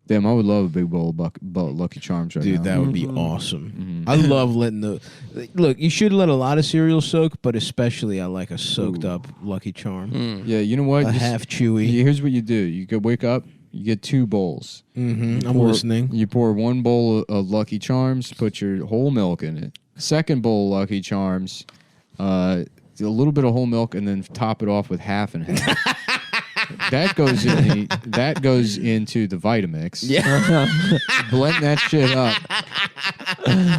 Damn, I would love a big bowl of Lucky Charms right now. Dude, that would be awesome. I love letting look, you should let a lot of cereal soak, but especially I like a soaked up Lucky Charm. Yeah, you know what? Half chewy. Here's what you do. You could wake up, you get 2 bowls. I'm listening. You pour 1 bowl of Lucky Charms, put your whole milk in it. Second bowl of Lucky Charms, a little bit of whole milk, and then top it off with half and half. That goes into the Vitamix. Yeah. Blend that shit up.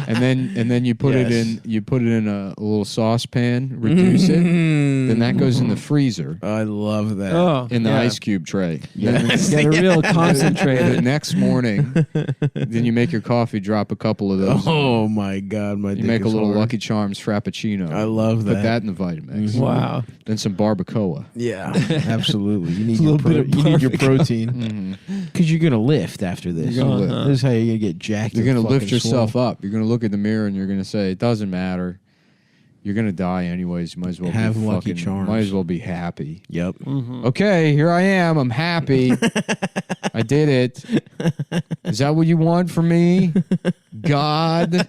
And then you put it in a little saucepan, reduce it. Then that goes in the freezer. I love that. In the ice cube tray. Yes. Get a real concentrated. The next morning, then you make your coffee, drop a couple of those. Oh my God, You make a little Lucky Charms Frappuccino. I love that. Put that in the Vitamix. Wow. Then some barbacoa. Yeah, absolutely. You need, You need your protein because you're gonna lift after this. You're gonna lift. This is how you're gonna get jacked. You're gonna lift yourself up. You're gonna look in the mirror and you're gonna say, "It doesn't matter. You're gonna die anyways. You might as well have be Lucky Charms. Might as well be happy." Yep. Okay, here I am. I'm happy. I did it. Is that what you want from me, God?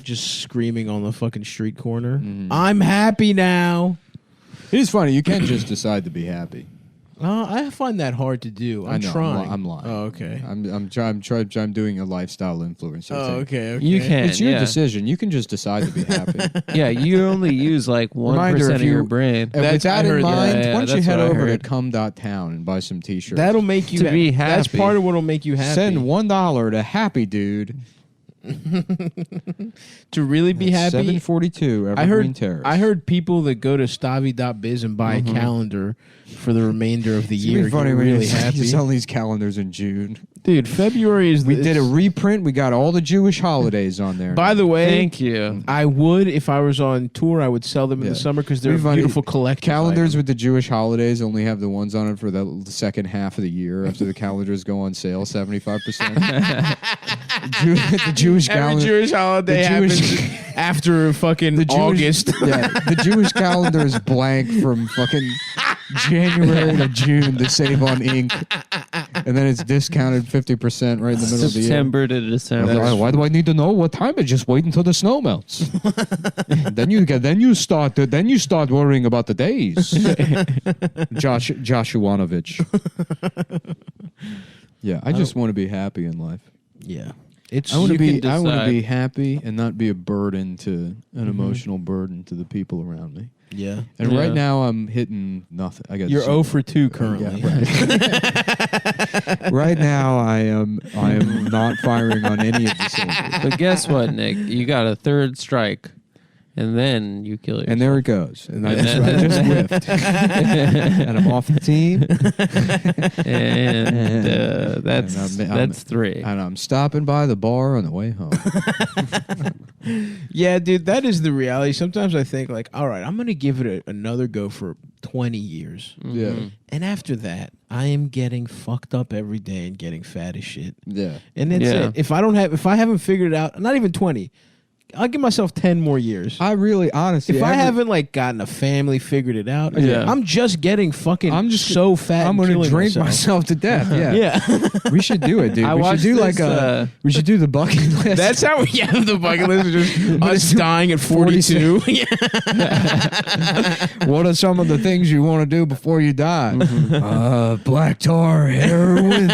Just screaming on the fucking street corner. I'm happy now. It is funny. You can't just decide to be happy. I find that hard to do. I'm I know, trying. I'm lying. Oh, okay. I'm doing a lifestyle influencer thing. Okay. You can. It's your decision. You can just decide to be happy. Yeah, you only use like 1% of your brain. With that in mind, Yeah, why don't you that's head what I over to heard. cum.town and buy some t-shirts. That'll make you To be happy. That's part of what'll make you happy. Send $1 to Happy Dude. To really be happy. 742 Evergreen Terrace. I heard people that go to stavi.biz and buy a calendar for the remainder of the It's year really funny get when really you happy. sell these calendars in June. Dude, February is We did a reprint. We got all the Jewish holidays on there. By the way, Thank you. I would, if I was on tour, I would sell them in the summer because they're Pretty funny. beautiful collectible Calendars with the Jewish holidays only have the ones on it for the second half of the year after the calendars go on sale 75%. The Jewish Every calendar. Jewish holiday the Jewish- happens after fucking the Jewish, August. Yeah, the Jewish calendar is blank from fucking January to June to save on ink, and then it's discounted 50% right in the middle of the year. September to December. Why do I need to know what time? It just wait until the snow melts. then you start worrying about the days. Joshuanovich. Yeah, I just want to be happy in life. Yeah. I want to be decide. happy and not be a burden to an emotional burden to the people around me. Yeah. And Yeah. right now I'm hitting nothing. I got You're 0 for 2 currently. Yeah, right. Right now I am not firing on any of the cylinders. But guess what, Nick? You got a third strike, and then you kill yourself. And there it goes. And I And just whiffed. And I'm off the team. And that's I'm 3. And I'm stopping by the bar on the way home. Yeah, dude, that is the reality. Sometimes I think, like, all right, I'm going to give it another go for 20 years. Yeah. And after that, I am getting fucked up every day and getting fat as shit. Yeah. And that's Yeah. it. If I haven't figured it out, not even 20, I'll give myself 10 more years. I really, honestly, If I haven't like gotten a family, figured it out, Yeah. I'm just getting fucking. I'm just so fat. I'm going to drink myself to death. Yeah. Yeah, We should do it, dude. I We should watched do this, like we should do the bucket list. that's how we have the bucket list. Just us dying at 42. Yeah. What are some of the things you want to do before you die? Black tar, heroin.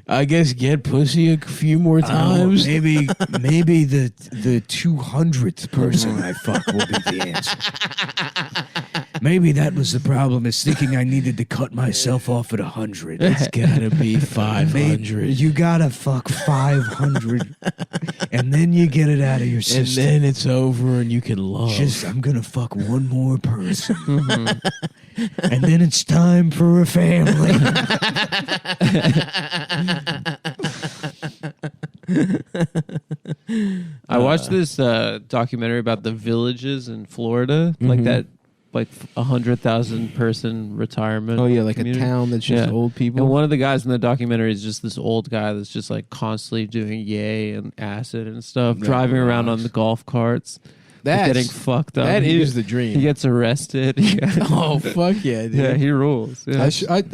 I guess get pussy a few more times. Maybe the 200th person I fuck will be the answer. Maybe that was the problem, is thinking I needed to cut myself off at 100. It's gotta be 500. You gotta fuck 500, and then you get it out of your And system. then it's over and you can love. I'm gonna fuck one more person, and then it's time for a family. I watched this documentary about the villages in Florida, like that, like 100,000 person retirement. Oh yeah, like community. a town that's just Yeah. old people. And one of the guys in the documentary is just this old guy that's just like constantly doing yay and acid and stuff, driving around on the golf carts. getting fucked up. That He is the He dream. gets arrested. Oh fuck yeah, dude. Yeah, he rules. Yeah.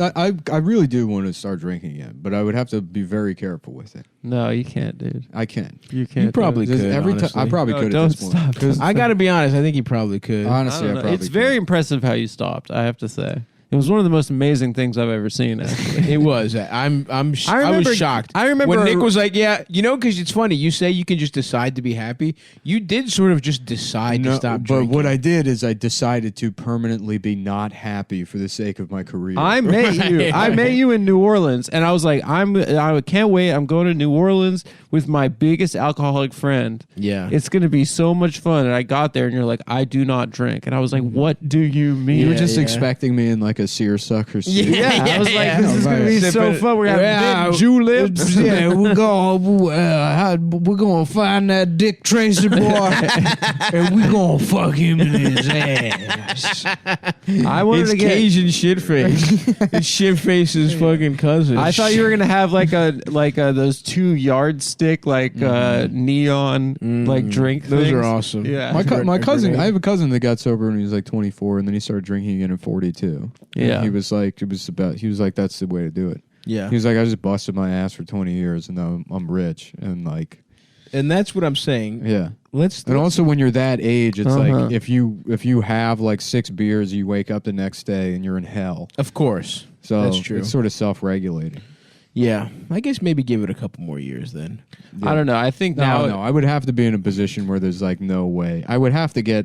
I really do want to start drinking again, but I would have to be very careful with it. No, you can't, dude. I can. You can't. You probably do it. could. Every time honestly. I probably No, could don't at this point. stop. 'Cause I gotta be honest. I think you probably could. honestly, I I don't know. probably It's very could. impressive how you stopped. I have to say, it was one of the most amazing things I've ever seen. Actually. It was. I was shocked. I remember when Nick was like, "Yeah, because it's funny. You say you can just decide to be happy. You did sort of just decide to stop but drinking. what I did is I decided to permanently be not happy for the sake of my career. I met you. I met you in New Orleans, and I was like, I can't wait. I'm going to New Orleans with my biggest alcoholic friend. Yeah. It's going to be so much fun. And I got there, and you're like, I do not drink, and I was like, what do you mean? you were just yeah. expecting me in like a seersucker suit. Yeah, I was like, yeah. this is going to be so Sipping- fun. We're having Yeah, big juleps. Yeah, we're gonna find that Dick Tracy boy, and we're gonna fuck him in his ass. I wanted It's to get. Cajun shit face. It's shit face's fucking cousin. I thought you were gonna have like those 2 yardstick neon like drink. Those things. are awesome. Yeah. My cousin, I have a cousin that got sober when he was like 24, and then he started drinking again at 42. Yeah. And he was like, that's the way to do it. Yeah. He was like, I just busted my ass for 20 years, and now I'm rich, and like, And that's what I'm saying. yeah. Let's And also, when you're that age, it's Uh-huh. like if you have like 6 beers, you wake up the next day and you're in hell. of course. So That's true. it's sort of self-regulating. Yeah. I guess maybe give it a couple more years then. I don't know. I think now. No, I would have to be in a position where there's like no way. I would have to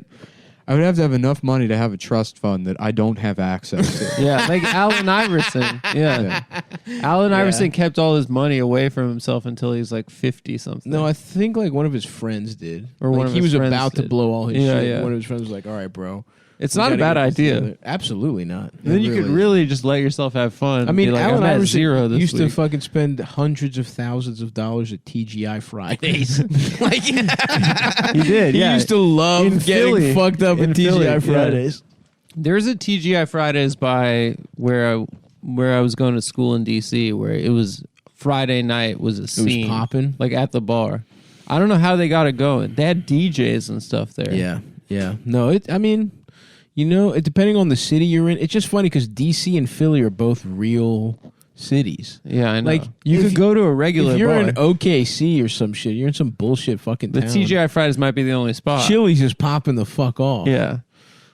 have enough money to have a trust fund that I don't have access to. Yeah, like Allen Iverson. Yeah. Allen Iverson kept all his money away from himself until he was like 50 something. No, I think like one of his friends did. Or Like, one of he his was friends about to did. blow all his Yeah, shit. yeah. One of his friends was like, "All right, bro." It's we not a gotta bad get this idea. together." Absolutely not. And then you could really just let yourself have fun. I mean, Be like, Allen I'm at Iverson 0 this used to week. fucking spend hundreds of thousands of dollars at TGI Fridays. Like, He did. he Yeah. used to love In getting Philly. fucked up In at Philly, TGI yeah. Fridays. There's a TGI Fridays by where I was going to school in DC, where it was Friday night was a scene, popping? like at the bar. I don't know how they got it going. They had DJs and stuff there. Yeah. No, I mean, depending on the city you're in, it's just funny because DC and Philly are both real cities. Yeah, I know. Like, You if could go to a regular If you're bar. in OKC or some shit, you're in some bullshit fucking The town. TGI Fridays might be the only spot. Chili's is popping the fuck off. Yeah.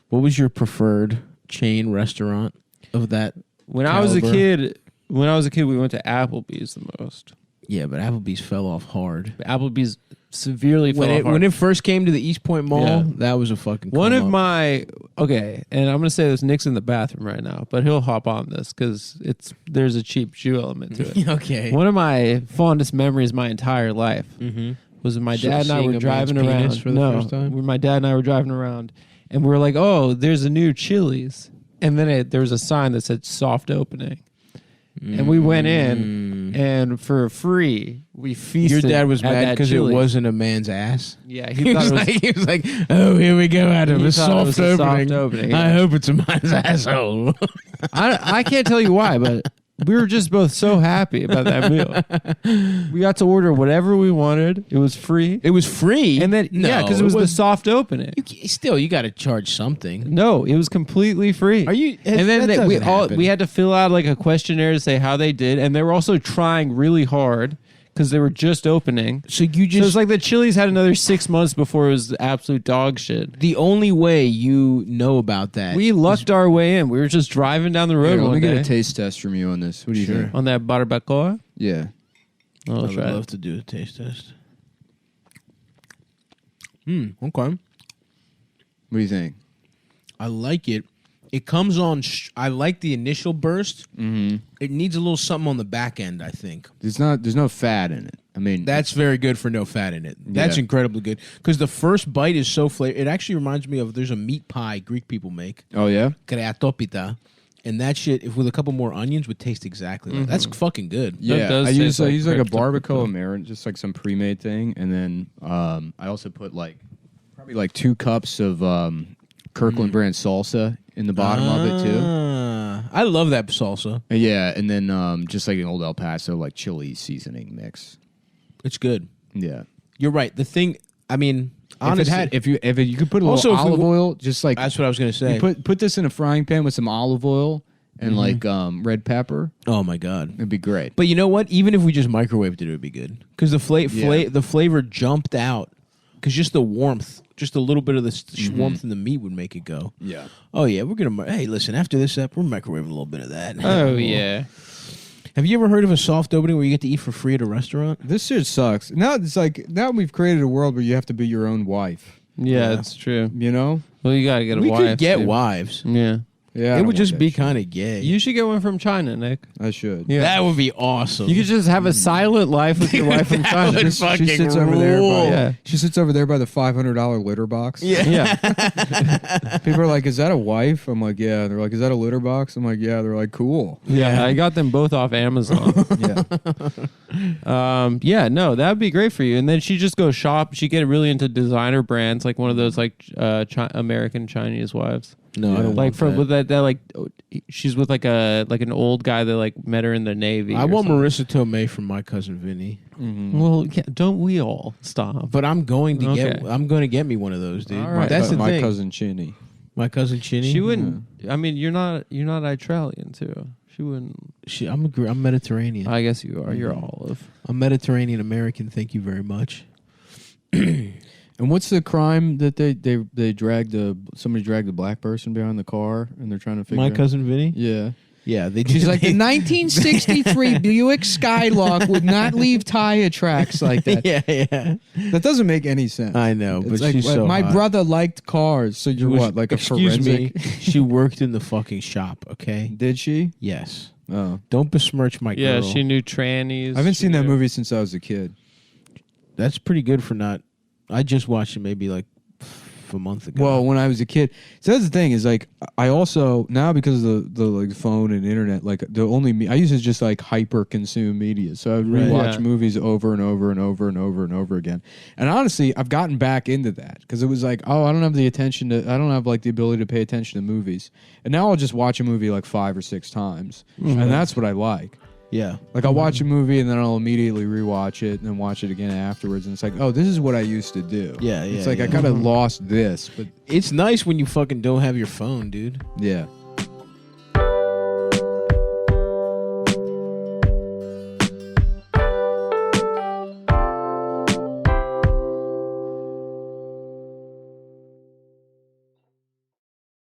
What was your preferred chain restaurant of that? When I was a caliber? kid, we went to Applebee's the most. Yeah, but Applebee's fell off hard. Applebee's severely fell off hard. When it first came to the East Point Mall, Yeah. that was a fucking One come of up. my and I'm gonna say this. Nick's in the bathroom right now, but he'll hop on this because there's a cheap Jew element to it. Okay. One of my fondest memories my entire life Mm-hmm. was when my So dad and I seeing were a driving man's penis around. for the first time? when my dad and I were driving around, and we were like, "Oh, there's a new Chili's," and then there was a sign that said "soft opening." And we went in, and for free, we feasted. Your dad was at mad that because it Chili's. wasn't a man's ass. Yeah, He he was, thought it was. like, oh, here we go, Adam. He A thought it was soft a soft opening. opening, I yeah. hope it's a man's asshole. I can't tell you why, but we were just both so happy about that meal. We got to order whatever we wanted. It was free. It was free. And then, No, because it was the soft opening. You got to charge something. No, it was completely free. Are you? And then that we doesn't happen. had to fill out like a questionnaire to say how they did, and they were also trying really hard because they were just opening. So you So it just was like the Chili's had another 6 months before it was absolute dog shit. the only way you know about that. We lucked our way in. We were just driving down the road Here, let one me get day a taste test from you on this. What do you Sure. think? on that barbacoa. Yeah. Oh, I let's would try it. love to do a taste test. Okay. What do you think? I like it. It comes on. I like the initial burst. Mm-hmm. It needs a little something on the back end, I think. There's no fat in it. I mean, That's very good for no fat in it. That's Yeah. incredibly good because the first bite is so flavorful. It actually reminds me of there's a meat pie Greek people make, oh yeah. kreatopita, and that shit, if with a couple more onions, would taste exactly like that's fucking good. Yeah, does I use taste like a crypto. barbacoa marinade, just like some pre-made thing, and then I also put probably 2 cups of Kirkland brand salsa in the bottom of it too. I love that salsa. Yeah, and then just like an old El Paso chili seasoning mix. It's good. Yeah, You're right. The thing, I mean, Honestly, if you could put a Also, little if we olive oil, just like that's what I was gonna say. you put this in a frying pan with some olive oil and like red pepper. Oh my god, It'd be great. but you know what? Even if we just microwaved it would be good because the the flavor jumped out because just the warmth, just a little bit of the warmth in the meat would make it go. Yeah. Oh yeah, we're gonna. Hey, listen. After this we're microwaving a little bit of that. Oh yeah. Have you ever heard of a soft opening where you get to eat for free at a restaurant? This shit sucks. Now it's like we've created a world where you have to be your own wife. Yeah, Yeah. that's true. You know? Well, you gotta get a We wife. could get too. wives. Yeah. Yeah. It would just be kind of gay. You should get one from China, Nick. I should. Yeah. That would be awesome. You could just have a silent life with your wife from China. would Just- fucking she sits over there. rule. Yeah. She sits over there by the $500 litter box. Yeah. Yeah. People are like, "Is that a wife?" I'm like, "Yeah." They're like, "Is that a litter box?" I'm like, "Yeah." They're like, "Cool." Yeah. I got them both off Amazon. Yeah. Yeah, no, that would be great for you. And then she just goes shop. She get really into designer brands, like one of those like American Chinese wives. No, I don't Like want from that. with that like she's with like an old guy that like met her in the Navy. I or want something. Marissa Tomei from My Cousin Vinny. Well, yeah, don't we all stop? But I'm going to Okay. I'm going to get me one of those, dude. All right. That's the my thing. cousin Chinny. My cousin Chinny. She wouldn't. I mean, you're not Australian too. She wouldn't. I'm Mediterranean. I guess you are. You're olive. I'm Mediterranean American. Thank you very much. And what's the crime that they dragged somebody dragged a black person behind the car and they're trying to figure My out? cousin Vinny. Yeah. Yeah, they. She's like, the 1963 Buick Skylark would not leave tire tracks like that. yeah. That doesn't make any sense. I know, but It's like, she's so my hot. brother liked cars, so you're what, like a Excuse forensic? me. She worked in the fucking shop. Okay. Did she? Yes. Oh, Don't besmirch my Yeah, girl. she knew trannies. I haven't She seen that knew- movie since I was a kid. That's pretty good for not. I just watched it maybe like a month ago. Well, when I was a kid, so that's the thing is like I also now because of the like phone and internet, like I used to just like hyper consume media, so I would Right. rewatch Yeah. movies over and over and over and over and over again. And honestly, I've gotten back into that because it was like, oh, I don't have like the ability to pay attention to movies, and now I'll just watch a movie like 5 or 6 times, and that's what I like. yeah. Like I'll watch a movie and then I'll immediately rewatch it and then watch it again afterwards, and it's like, oh, this is what I used to do. Yeah, It's yeah, like I yeah. kind of lost this, but It's nice when you fucking don't have your phone, dude. yeah.